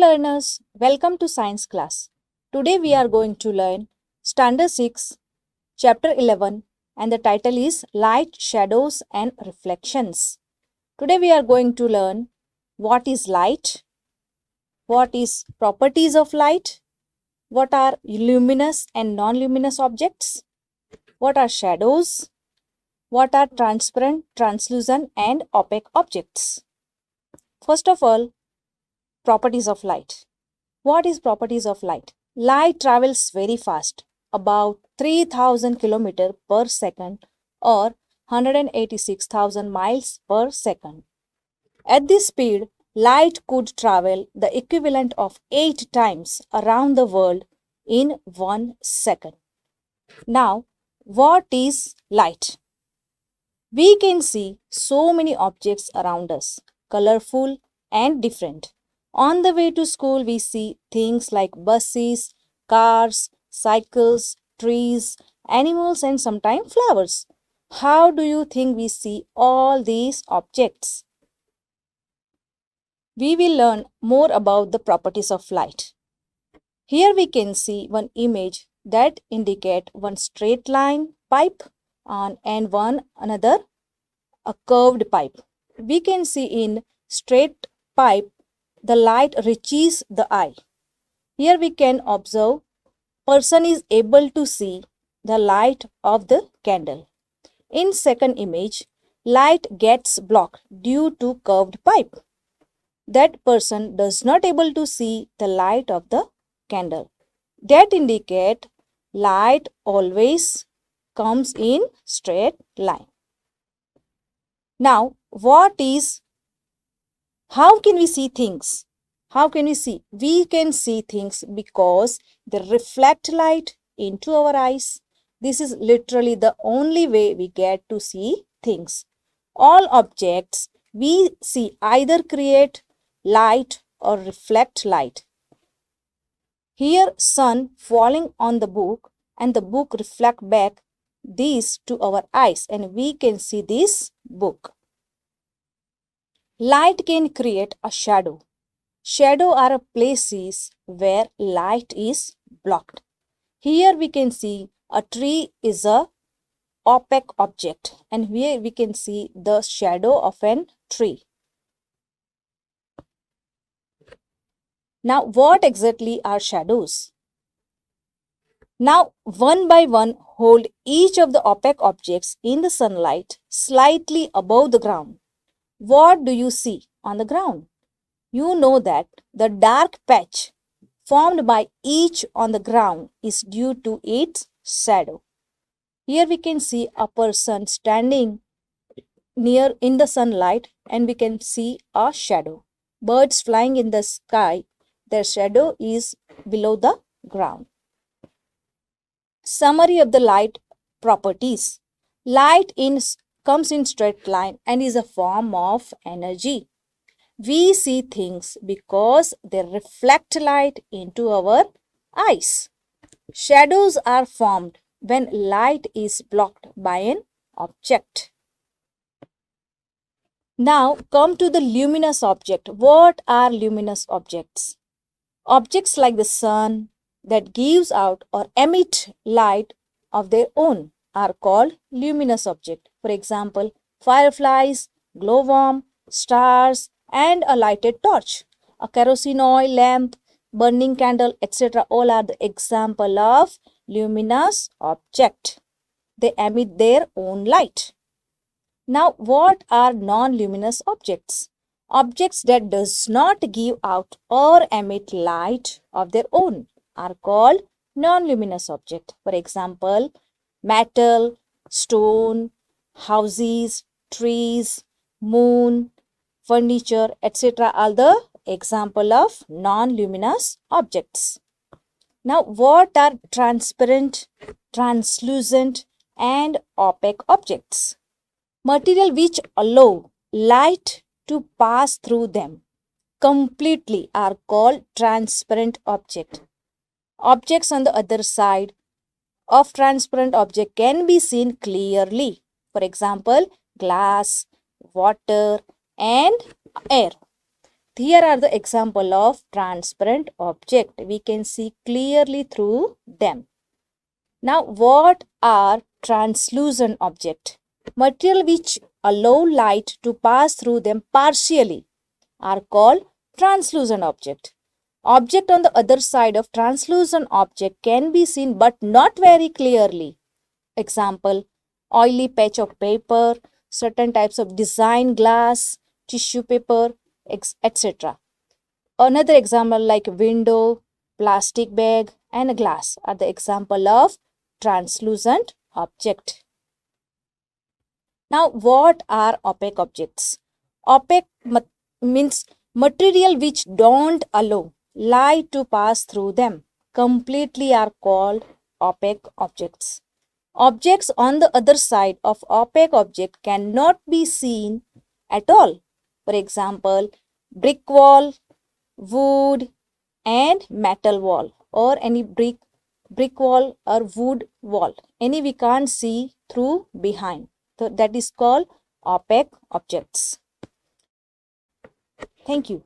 learners, welcome to science class. Today we are going to learn Standard 6, Chapter 11 and the title is Light, Shadows and Reflections. Today we are going to learn what is light, what is properties of light, what are luminous and non-luminous objects, what are shadows, what are transparent, translucent and opaque objects. First of all, properties of light. What is properties of light? Light travels very fast, about 3000 km per second or 186,000 miles per second. At this speed, light could travel the equivalent of 8 times around the world in 1 second. Now, what is light? We can see so many objects around us, colorful and different. On the way to school, we see things like buses, cars, cycles, trees, animals, and sometimes flowers. How do you think we see all these objects? We will learn more about the properties of light. Here we can see one image that indicate one straight line pipe and one another a curved pipe. We can see in straight pipe the light reaches the eye. Here we can observe person is able to see the light of the candle. In second image, light gets blocked due to curved pipe. That person does not able to see the light of the candle. That indicate light always comes in straight line. Now, how can we see things? How can we see? We can see things because they reflect light into our eyes. This is literally the only way we get to see things. All objects we see either create light or reflect light. Here, sun falling on the book and the book reflect back these to our eyes and we can see this book. Light can create a shadow. Shadow are places where light is blocked. Here we can see a tree is a opaque object and here we can see the shadow of an tree. Now what exactly are shadows? Now one by one hold each of the opaque objects in the sunlight slightly above the ground. What do you see on the ground? You know that the dark patch formed by each on the ground is due to its shadow. Here we can see a person standing near in the sunlight and we can see a shadow. Birds flying in the sky, their shadow is below the ground. Summary of the light properties. Light comes in straight line and is a form of energy. We see things because they reflect light into our eyes. Shadows are formed when light is blocked by an object. Now come to the luminous object. What are luminous objects? Objects like the sun that gives out or emit light of their own are called luminous objects. For example, fireflies, glowworm, stars, and a lighted torch. A kerosene oil lamp, burning candle, etc. all are the example of luminous object. They emit their own light. Now, what are non-luminous objects? Objects that does not give out or emit light of their own are called non-luminous object. For example, metal, stone, houses, trees, moon, furniture, etc. are the example of non-luminous objects. Now, what are transparent, translucent, and opaque objects? Material which allow light to pass through them completely are called transparent object. Objects on the other side of transparent object can be seen clearly. For example, glass, water, and air. Here are the example of transparent object. We can see clearly through them. Now, what are translucent object? Material which allow light to pass through them partially are called translucent object. Object on the other side of translucent object can be seen but not very clearly. Example, oily patch of paper, certain types of design glass, tissue paper, etc. Another example like window, plastic bag and a glass are the example of translucent object. Now, what are opaque objects? Opaque means material which don't allow light to pass through them completely are called opaque objects. Objects on the other side of opaque object cannot be seen at all. For example, brick wall, wood and metal wall, or any brick wall or wood wall. Any we can't see through behind. So that is called opaque objects. Thank you.